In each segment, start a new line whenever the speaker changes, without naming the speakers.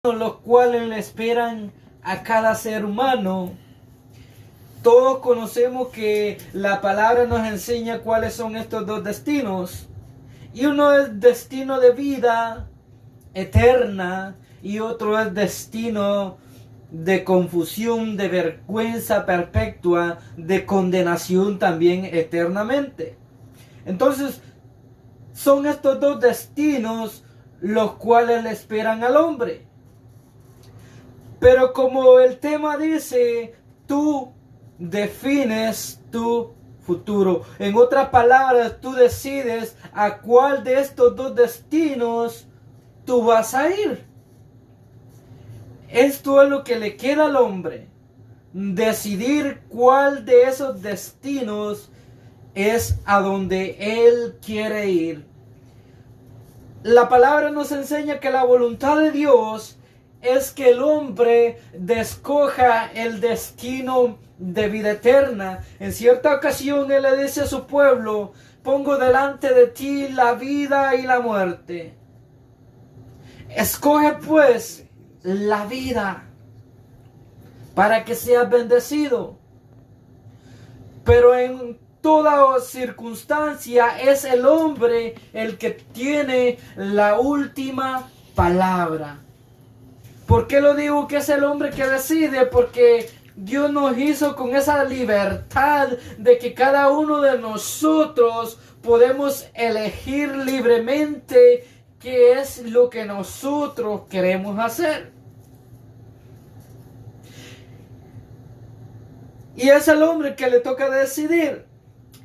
los cuales le esperan a cada ser humano. Todos conocemos que la palabra nos enseña cuáles son estos dos destinos. Y uno es destino de vida eterna y otro es destino de confusión, de vergüenza perpetua, de condenación también eternamente. Entonces, son estos dos destinos los cuales le esperan al hombre. Pero como el tema dice, tú defines tu futuro. En otras palabras, tú decides a cuál de estos dos destinos tú vas a ir. Esto es lo que le queda al hombre. Decidir cuál de esos destinos es a donde él quiere ir. La palabra nos enseña que la voluntad de Dios es que el hombre escoja el destino de vida eterna. En cierta ocasión él le dice a su pueblo: pongo delante de ti la vida y la muerte. Escoge pues la vida para que seas bendecido. Pero en toda circunstancia es el hombre el que tiene la última palabra. ¿Por qué lo digo que es el hombre que decide? Porque Dios nos hizo con esa libertad de que cada uno de nosotros podemos elegir libremente qué es lo que nosotros queremos hacer. Y es el hombre que le toca decidir.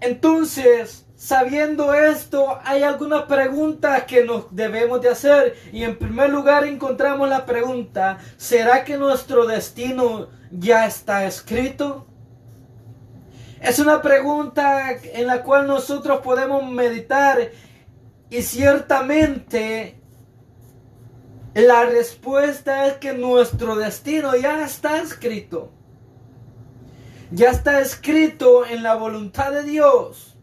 Entonces, sabiendo esto, hay algunas preguntas que nos debemos de hacer. Y en primer lugar encontramos la pregunta: ¿será que nuestro destino ya está escrito? Es una pregunta en la cual nosotros podemos meditar, y ciertamente la respuesta es que nuestro destino ya está escrito. Ya está escrito en la voluntad de Dios.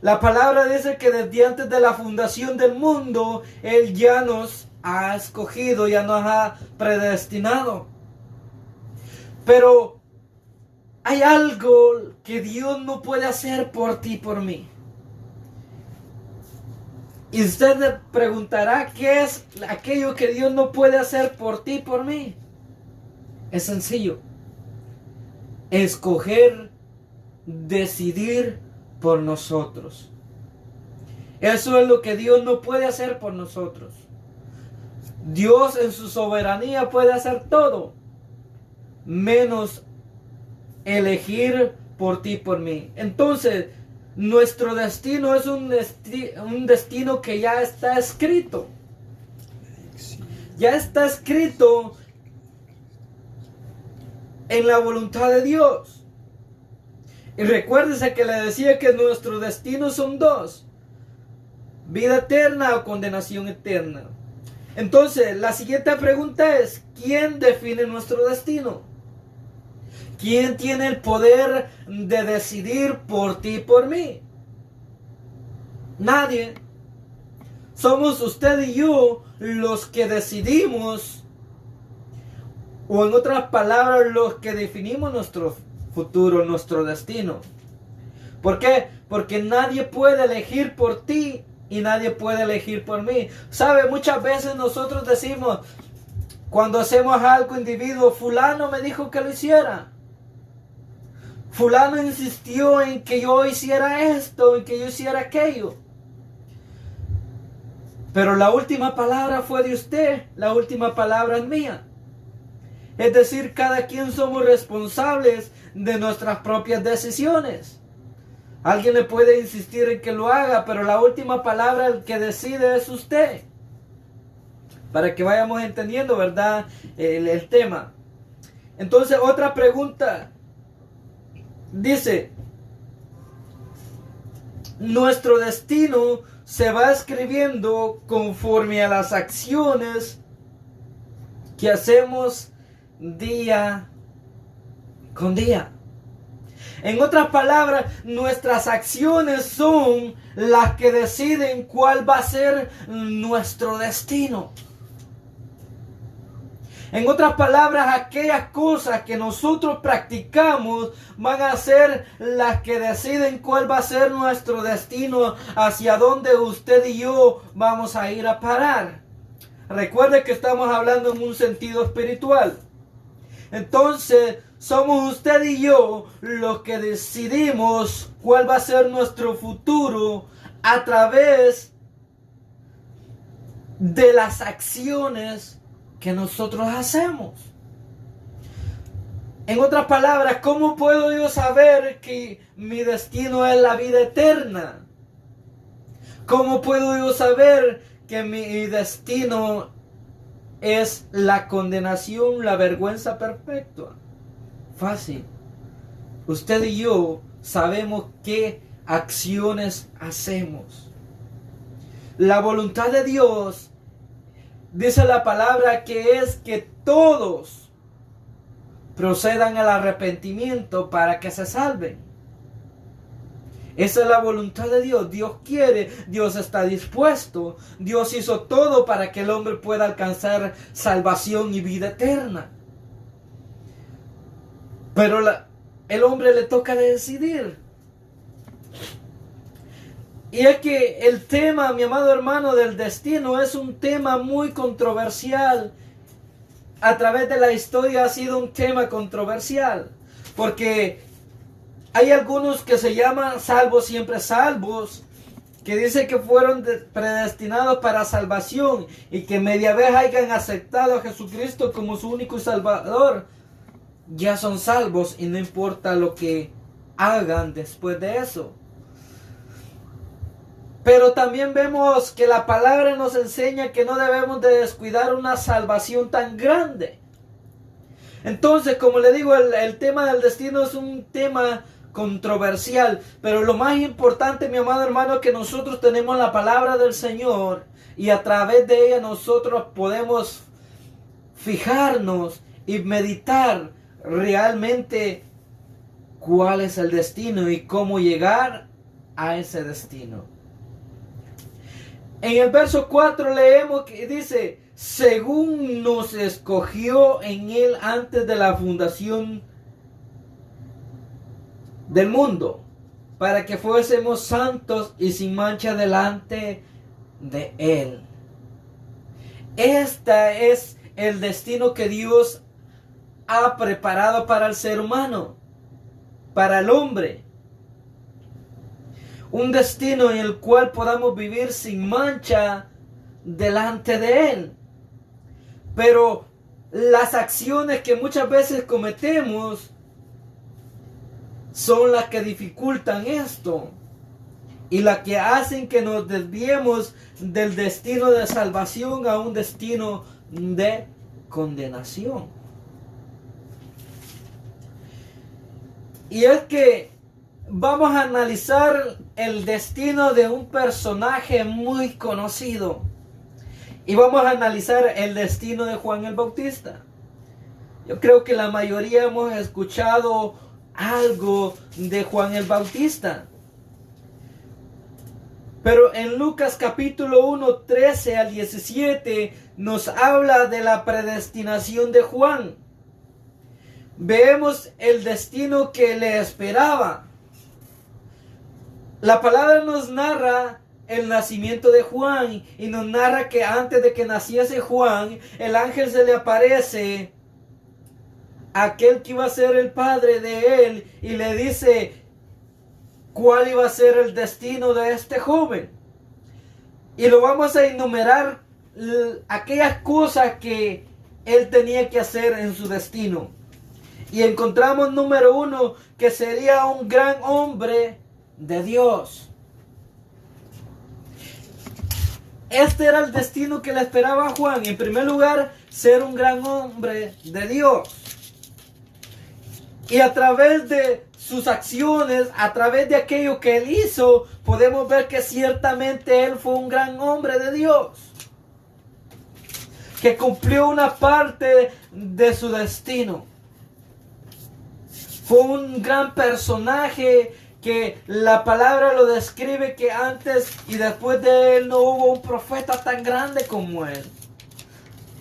La palabra dice que desde antes de la fundación del mundo, Él ya nos ha escogido, ya nos ha predestinado. Pero hay algo que Dios no puede hacer por ti y por mí. Y usted le preguntará: ¿qué es aquello que Dios no puede hacer por ti y por mí? Es sencillo: escoger, decidir por nosotros. Eso es lo que Dios no puede hacer por nosotros. Dios en su soberanía puede hacer todo, menos elegir por ti y por mí. Entonces, nuestro destino es un destino que ya está escrito. Ya está escrito en la voluntad de Dios. Y recuérdese que le decía que nuestros destinos son dos: vida eterna o condenación eterna. Entonces, la siguiente pregunta es: ¿quién define nuestro destino? ¿Quién tiene el poder de decidir por ti y por mí? Nadie. Somos usted y yo los que decidimos, o en otras palabras, los que definimos nuestro futuro, nuestro destino. ¿Por qué? Porque nadie puede elegir por ti y nadie puede elegir por mí. ¿Sabe? Muchas veces nosotros decimos, cuando hacemos algo individuo: fulano me dijo que lo hiciera. Fulano insistió en que yo hiciera esto, en que yo hiciera aquello. Pero la última palabra fue de usted, la última palabra es mía. Es decir, cada quien somos responsables de nuestras propias decisiones. Alguien le puede insistir en que lo haga, pero la última palabra, el que decide, es usted. Para que vayamos entendiendo, ¿verdad?, el tema. Entonces, otra pregunta. Dice: nuestro destino se va escribiendo conforme a las acciones que hacemos día con día. En otras palabras, nuestras acciones son las que deciden cuál va a ser nuestro destino. En otras palabras, aquellas cosas que nosotros practicamos van a ser las que deciden cuál va a ser nuestro destino, hacia dónde usted y yo vamos a ir a parar. Recuerde que estamos hablando en un sentido espiritual. Entonces, somos usted y yo los que decidimos cuál va a ser nuestro futuro a través de las acciones que nosotros hacemos. En otras palabras, ¿cómo puedo yo saber que mi destino es la vida eterna? ¿Cómo puedo yo saber que mi destino es la condenación, la vergüenza perpetua? Fácil. Usted y yo sabemos qué acciones hacemos. La voluntad de Dios, dice la palabra, que es que todos procedan al arrepentimiento para que se salven. Esa es la voluntad de Dios. Dios quiere, Dios está dispuesto. Dios hizo todo para que el hombre pueda alcanzar salvación y vida eterna. Pero el hombre le toca decidir. Y es que el tema, mi amado hermano, del destino es un tema muy controversial. A través de la historia ha sido un tema controversial. Porque hay algunos que se llaman salvos siempre salvos, que dicen que fueron predestinados para salvación y que media vez hayan aceptado a Jesucristo como su único salvador, ya son salvos y no importa lo que hagan después de eso. Pero también vemos que la palabra nos enseña que no debemos de descuidar una salvación tan grande. Entonces, como le digo, el tema del destino es un tema controversial, pero lo más importante, mi amado hermano, es que nosotros tenemos la palabra del Señor y a través de ella nosotros podemos fijarnos y meditar realmente cuál es el destino y cómo llegar a ese destino. En el verso 4 leemos que dice: según nos escogió en Él antes de la fundación del mundo, para que fuésemos santos y sin mancha delante de Él. Este es el destino que Dios ha preparado para el ser humano, para el hombre. Un destino en el cual podamos vivir sin mancha delante de Él. Pero las acciones que muchas veces cometemos son las que dificultan esto y las que hacen que nos desviemos del destino de salvación a un destino de condenación. Y es que vamos a analizar el destino de un personaje muy conocido. Y vamos a analizar el destino de Juan el Bautista. Yo creo que la mayoría hemos escuchado algo de Juan el Bautista. Pero en Lucas capítulo 1, 13 al 17 nos habla de la predestinación de Juan. Vemos el destino que le esperaba. La palabra nos narra el nacimiento de Juan y nos narra que antes de que naciese Juan, el ángel se le aparece a aquel que iba a ser el padre de él y le dice cuál iba a ser el destino de este joven. Y lo vamos a enumerar aquellas cosas que él tenía que hacer en su destino. Y encontramos número 1, que sería un gran hombre de Dios. Este era el destino que le esperaba a Juan. En primer lugar, ser un gran hombre de Dios. Y a través de sus acciones, a través de aquello que él hizo, podemos ver que ciertamente él fue un gran hombre de Dios, que cumplió una parte de su destino. Fue un gran personaje que la palabra lo describe, que antes y después de él no hubo un profeta tan grande como él.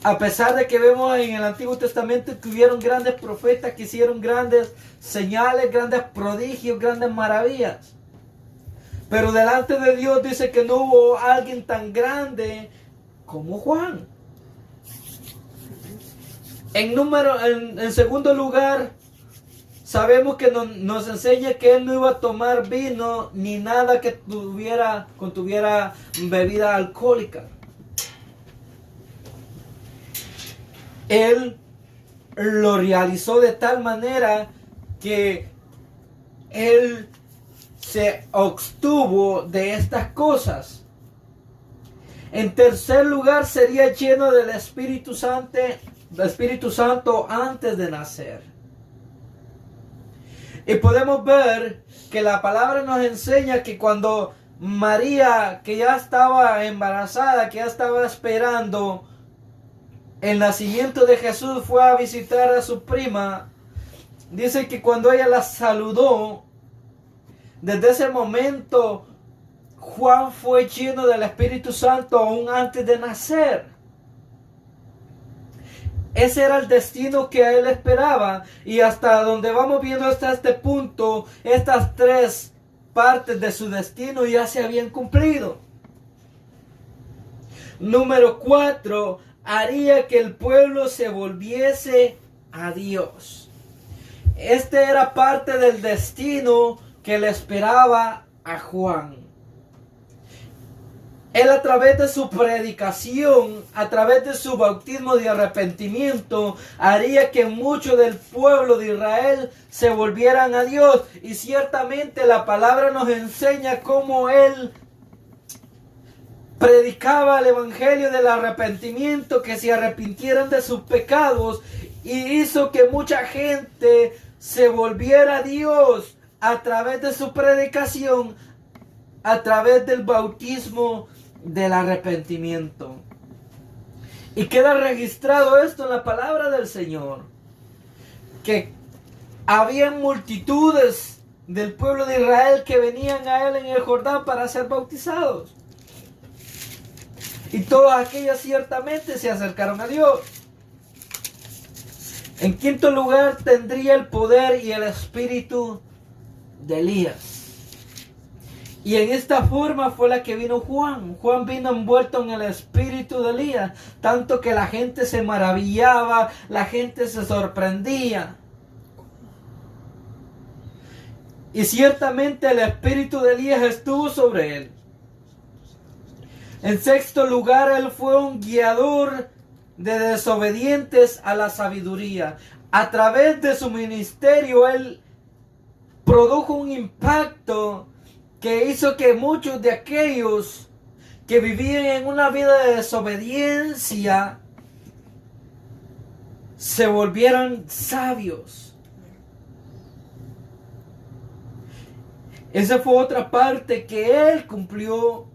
A pesar de que vemos en el Antiguo Testamento que hubieron grandes profetas que hicieron grandes señales, grandes prodigios, grandes maravillas. Pero delante de Dios dice que no hubo alguien tan grande como Juan. En segundo lugar, sabemos que nos enseña que él no iba a tomar vino ni nada que contuviera bebida alcohólica. Él lo realizó de tal manera que él se abstuvo de estas cosas. En tercer lugar, sería lleno del Espíritu Santo antes de nacer. Y podemos ver que la palabra nos enseña que cuando María, que ya estaba embarazada, que ya estaba esperando el nacimiento de Jesús, fue a visitar a su prima, dice que cuando ella la saludó, desde ese momento Juan fue lleno del Espíritu Santo aún antes de nacer. Ese era el destino que a él esperaba. Y hasta donde vamos viendo hasta este punto, estas tres partes de su destino ya se habían cumplido. Número 4, haría que el pueblo se volviese a Dios. Este era parte del destino que le esperaba a Juan. Él, a través de su predicación, a través de su bautismo de arrepentimiento, haría que muchos del pueblo de Israel se volvieran a Dios. Y ciertamente la palabra nos enseña cómo él predicaba el evangelio del arrepentimiento, que se arrepintieran de sus pecados, y hizo que mucha gente se volviera a Dios a través de su predicación, a través del bautismo del arrepentimiento. Y queda registrado esto en la palabra del Señor, que había multitudes del pueblo de Israel que venían a él en el Jordán para ser bautizados. Y todas aquellas ciertamente se acercaron a Dios. En quinto lugar, tendría el poder y el espíritu de Elías. Y en esta forma fue la que vino Juan. Juan vino envuelto en el espíritu de Elías, tanto que la gente se maravillaba, la gente se sorprendía. Y ciertamente el espíritu de Elías estuvo sobre él. En sexto lugar, él fue un guiador de desobedientes a la sabiduría. A través de su ministerio, él produjo un impacto que hizo que muchos de aquellos que vivían en una vida de desobediencia se volvieran sabios. Esa fue otra parte que él cumplió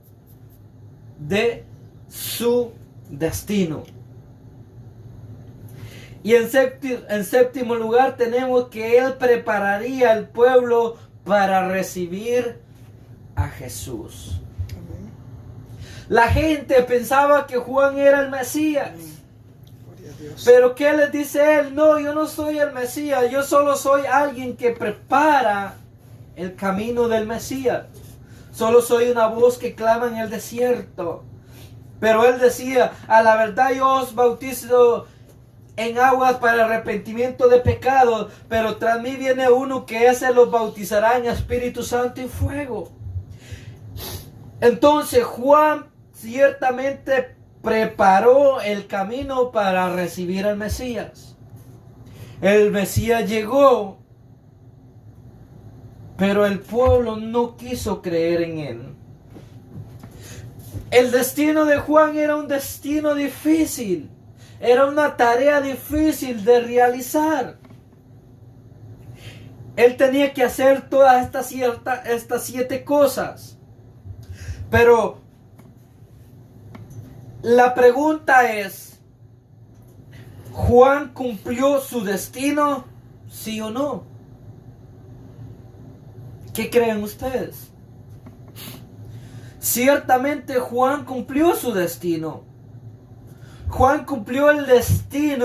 de su destino. Y en séptimo lugar tenemos que él prepararía al pueblo para recibir a Jesús. La gente pensaba que Juan era el Mesías. Pero ¿qué les dice él? No, yo no soy el Mesías, yo solo soy alguien que prepara el camino del Mesías. Solo soy una voz que clama en el desierto. Pero él decía, a la verdad yo os bautizo en aguas para arrepentimiento de pecados, pero tras mí viene uno que ese los bautizará en Espíritu Santo y fuego. Entonces Juan ciertamente preparó el camino para recibir al Mesías. El Mesías llegó, pero el pueblo no quiso creer en él. El destino de Juan era un destino difícil. Era una tarea difícil de realizar. Él tenía que hacer todas estas 7 cosas. Pero la pregunta es, ¿Juan cumplió su destino? ¿Sí o no? ¿Qué creen ustedes? Ciertamente Juan cumplió su destino. Juan cumplió el destino